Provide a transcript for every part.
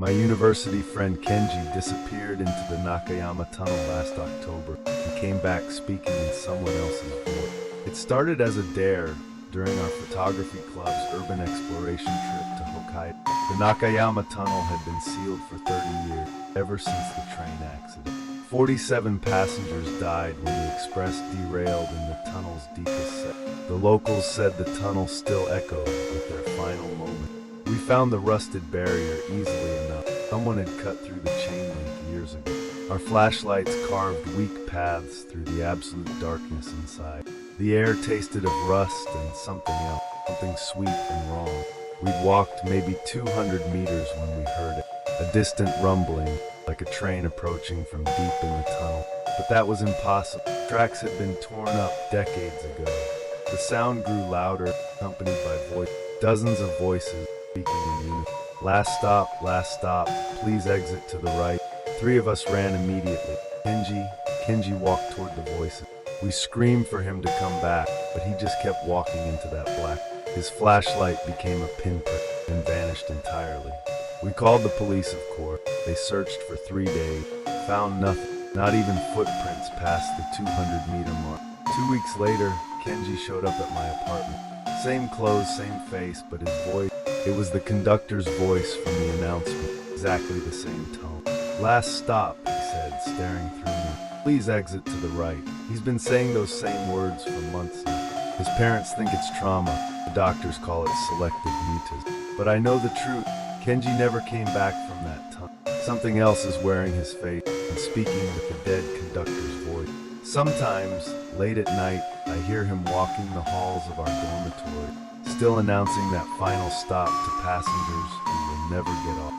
My university friend Kenji disappeared into the Nakayama Tunnel last October and came back speaking in someone else's voice. It started as a dare during our photography club's urban exploration trip to Hokkaido. The Nakayama Tunnel had been sealed for 30 years, ever since the train accident. 47 passengers died when the express derailed in the tunnel's deepest section. The locals said the tunnel still echoed with their final moment. We found the rusted barrier easily enough. Someone had cut through the chain link years ago. Our flashlights carved weak paths through the absolute darkness inside. The air tasted of rust and something else, something sweet and wrong. We'd walked maybe 200 meters when we heard it, a distant rumbling, like a train approaching from deep in the tunnel. But that was impossible. Tracks had been torn up decades ago. The sound grew louder, accompanied by voices, dozens of voices speaking in unison. Last stop, please exit to the right. 3 of us ran immediately. Kenji walked toward the voices. We screamed for him to come back, but he just kept walking into that black. His flashlight became a pinprick and vanished entirely. We called the police, of course. They searched for 3 days, found nothing, not even footprints past the 200-meter mark. 2 weeks later, Kenji showed up at my apartment. Same clothes, same face, but his voice, it was the conductor's voice from the announcement, exactly the same tone. Last stop, he said, staring through me. Please exit to the right. He's been saying those same words for months now. His parents think it's trauma. The doctors call it selective mutism. But I know the truth. Kenji never came back from that tunnel. Something else is wearing his face and speaking with the dead conductor's voice. Sometimes, late at night, I hear him walking the halls of our dormitory, still announcing that final stop to passengers who will never get off.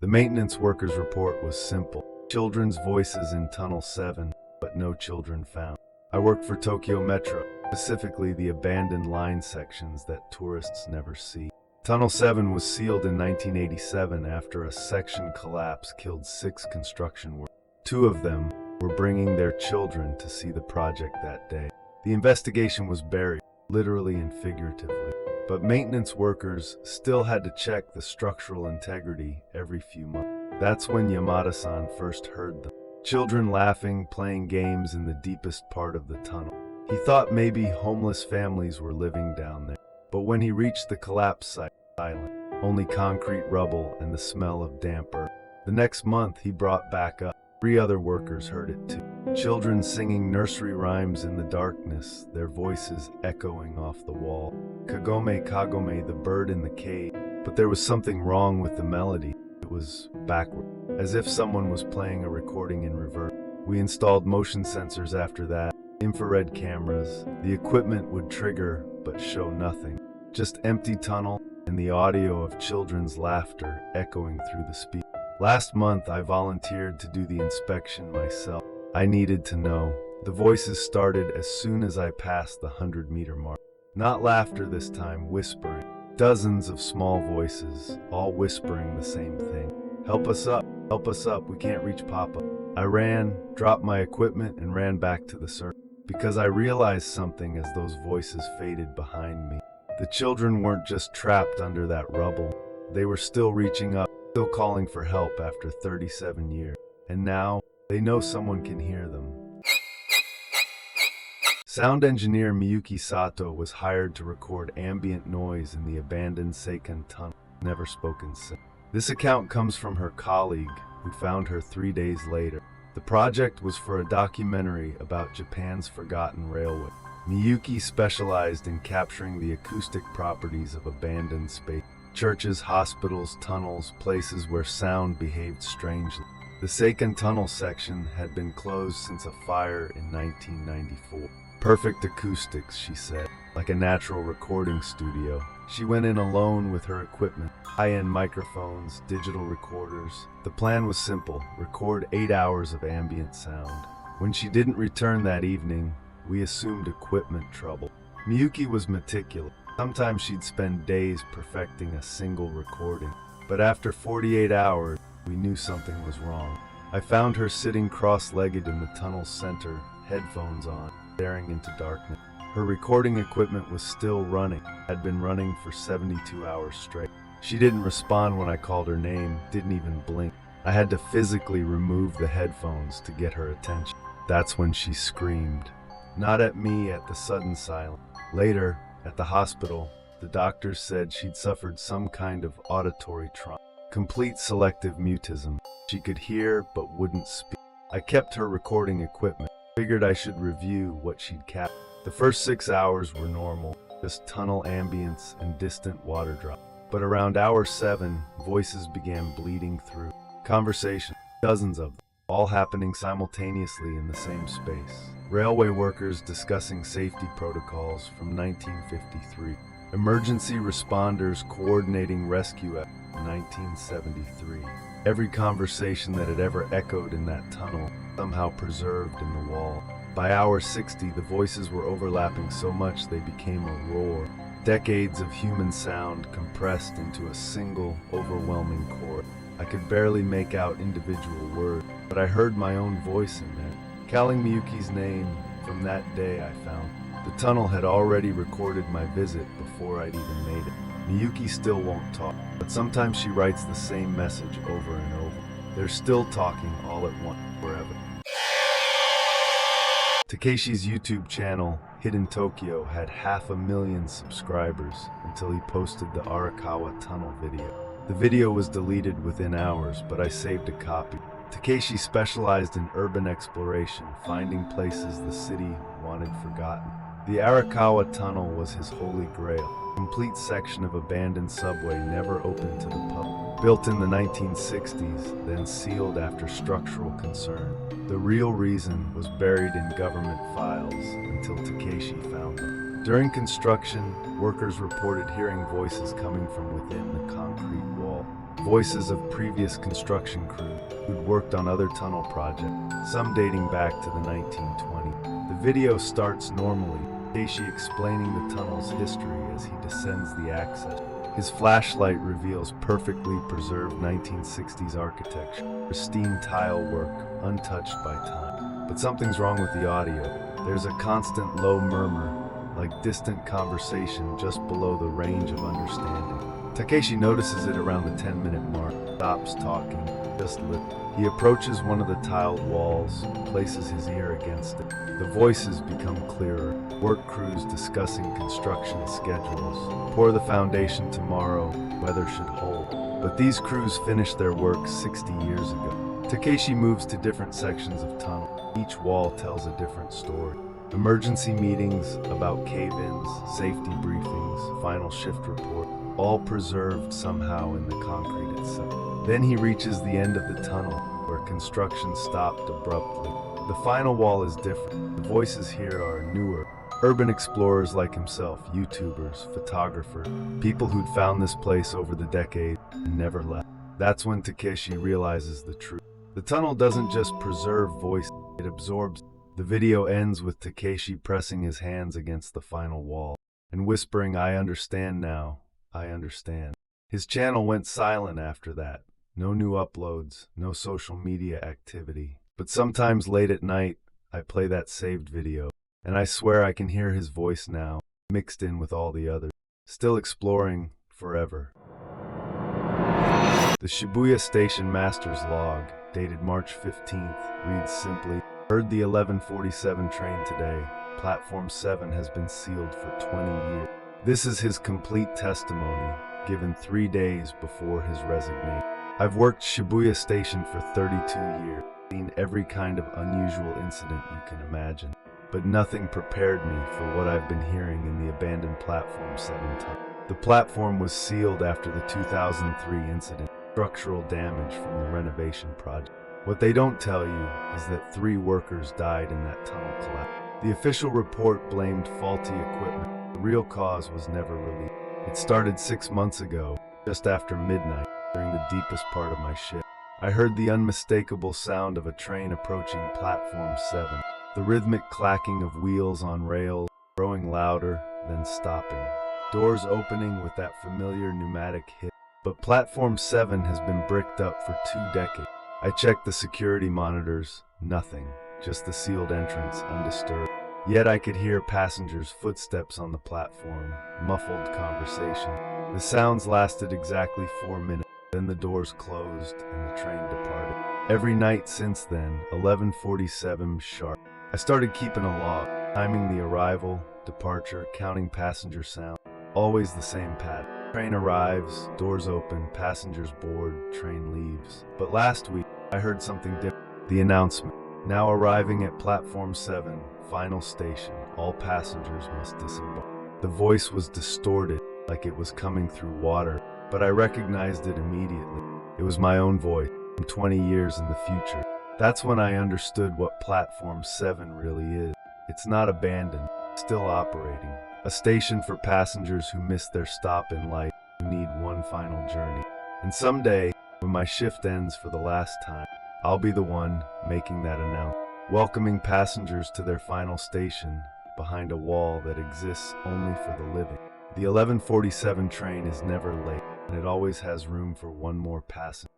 The maintenance workers' report was simple. Children's voices in Tunnel 7, but no children found. I work for Tokyo Metro, specifically the abandoned line sections that tourists never see. Tunnel 7 was sealed in 1987 after a section collapse killed 6 construction workers. 2 of them were bringing their children to see the project that day. The investigation was buried, literally and figuratively, but maintenance workers still had to check the structural integrity every few months. That's when Yamada-san first heard them. Children laughing, playing games in the deepest part of the tunnel. He thought maybe homeless families were living down there. But when he reached the collapse site, silent, only concrete rubble and the smell of damp earth. The next month he brought back up. 3 other workers heard it too. Children singing nursery rhymes in the darkness, their voices echoing off the wall. Kagome Kagome, the bird in the cave. But there was something wrong with the melody. It was backward, as if someone was playing a recording in reverse. We installed motion sensors after that, infrared cameras. The equipment would trigger, but show nothing. Just empty tunnel and the audio of children's laughter echoing through the speakers. Last month, I volunteered to do the inspection myself. I needed to know. The voices started as soon as I passed the 100-meter mark. Not laughter this time, whispering. Dozens of small voices, all whispering the same thing. Help us up, we can't reach Papa. I ran, dropped my equipment, and ran back to the circle, because I realized something as those voices faded behind me. The children weren't just trapped under that rubble. They were still reaching up, still calling for help after 37 years. And now, they know someone can hear them. Sound engineer Miyuki Sato was hired to record ambient noise in the abandoned Seikan tunnel. Never spoken since. This account comes from her colleague, who found her 3 days later. The project was for a documentary about Japan's forgotten railway. Miyuki specialized in capturing the acoustic properties of abandoned space. Churches, hospitals, tunnels, places where sound behaved strangely. The Seikan tunnel section had been closed since a fire in 1994. Perfect acoustics, she said, like a natural recording studio. She went in alone with her equipment, high-end microphones, digital recorders. The plan was simple, record 8 hours of ambient sound. When she didn't return that evening, we assumed equipment trouble. Miyuki was meticulous. Sometimes she'd spend days perfecting a single recording. But after 48 hours, we knew something was wrong. I found her sitting cross-legged in the tunnel's center, headphones on, staring into darkness. Her recording equipment was still running, had been running for 72 hours straight. She didn't respond when I called her name, didn't even blink. I had to physically remove the headphones to get her attention. That's when she screamed. Not at me, at the sudden silence. Later, at the hospital, the doctors said she'd suffered some kind of auditory trauma. Complete selective mutism. She could hear but wouldn't speak. I kept her recording equipment. Figured I should review what she'd captured. The first 6 hours were normal, just tunnel ambience and distant water drops. But around hour 7, voices began bleeding through. Conversation, dozens of them, all happening simultaneously in the same space. Railway workers discussing safety protocols from 1953. Emergency responders coordinating rescue efforts in 1973. Every conversation that had ever echoed in that tunnel, somehow preserved in the wall. By hour 60, the voices were overlapping so much they became a roar. Decades of human sound compressed into a single, overwhelming chorus. I could barely make out individual words, but I heard my own voice in there, calling Miyuki's name. From that day, I found the tunnel had already recorded my visit before I'd even made it. Miyuki still won't talk, but sometimes she writes the same message over and over. They're still talking all at once, forever. Takeshi's YouTube channel, Hidden Tokyo, had 500,000 subscribers until he posted the Arakawa Tunnel video. The video was deleted within hours, but I saved a copy. Takeshi specialized in urban exploration, finding places the city wanted forgotten. The Arakawa Tunnel was his holy grail, a complete section of abandoned subway never opened to the public. Built in the 1960s, then sealed after structural concern. The real reason was buried in government files until Takeshi found them. During construction, workers reported hearing voices coming from within the concrete wall. Voices of previous construction crews who'd worked on other tunnel projects, some dating back to the 1920s. The video starts normally, Takeshi explaining the tunnel's history as he descends the access. His flashlight reveals perfectly preserved 1960s architecture, pristine tile work, untouched by time. But something's wrong with the audio. There's a constant low murmur, like distant conversation just below the range of understanding. Takeshi notices it around the 10-minute mark, stops talking, just listens. He approaches one of the tiled walls, places his ear against it. The voices become clearer. Work crews discussing construction schedules. Pour the foundation tomorrow, weather should hold. But these crews finished their work 60 years ago. Takeshi moves to different sections of tunnel. Each wall tells a different story. Emergency meetings about cave-ins, safety briefings, final shift report, all preserved somehow in the concrete itself. Then he reaches the end of the tunnel, where construction stopped abruptly. The final wall is different. The voices here are newer. Urban explorers like himself, YouTubers, photographers, people who'd found this place over the decades and never left. That's when Takeshi realizes the truth. The tunnel doesn't just preserve voice, it absorbs. The video ends with Takeshi pressing his hands against the final wall and whispering, "I understand now, I understand." His channel went silent after that. No new uploads, no social media activity. But sometimes late at night, I play that saved video, and I swear I can hear his voice now, mixed in with all the others. Still exploring, forever. The Shibuya Station Master's Log, dated March 15th, reads simply, "Heard the 11:47 train today. Platform 7 has been sealed for 20 years." This is his complete testimony, given 3 days before his resignation. I've worked Shibuya Station for 32 years, seen every kind of unusual incident you can imagine, but nothing prepared me for what I've been hearing in the abandoned Platform 7 tunnel. The platform was sealed after the 2003 incident, structural damage from the renovation project. What they don't tell you is that 3 workers died in that tunnel collapse. The official report blamed faulty equipment. The real cause was never released. It started 6 months ago, just after midnight, during the deepest part of my shift. I heard the unmistakable sound of a train approaching Platform 7, the rhythmic clacking of wheels on rails, growing louder, then stopping. Doors opening with that familiar pneumatic hit. But Platform 7 has been bricked up for 2 decades. I checked the security monitors, nothing, just the sealed entrance, undisturbed. Yet I could hear passengers' footsteps on the platform, muffled conversation. The sounds lasted exactly 4 minutes. Then the doors closed and the train departed. Every night since then, 11:47 sharp, I started keeping a log, timing the arrival, departure, counting passenger sound. Always the same pattern. Train arrives, doors open, passengers board, train leaves. But last week, I heard something different. The announcement. Now arriving at platform 7, final station, all passengers must disembark. The voice was distorted, like it was coming through water, but I recognized it immediately. It was my own voice, from 20 years in the future. That's when I understood what platform 7 really is. It's not abandoned, still operating. A station for passengers who miss their stop in life, who need one final journey. And someday, when my shift ends for the last time, I'll be the one making that announcement, welcoming passengers to their final station behind a wall that exists only for the living. The 11:47 train is never late, and it always has room for one more passenger.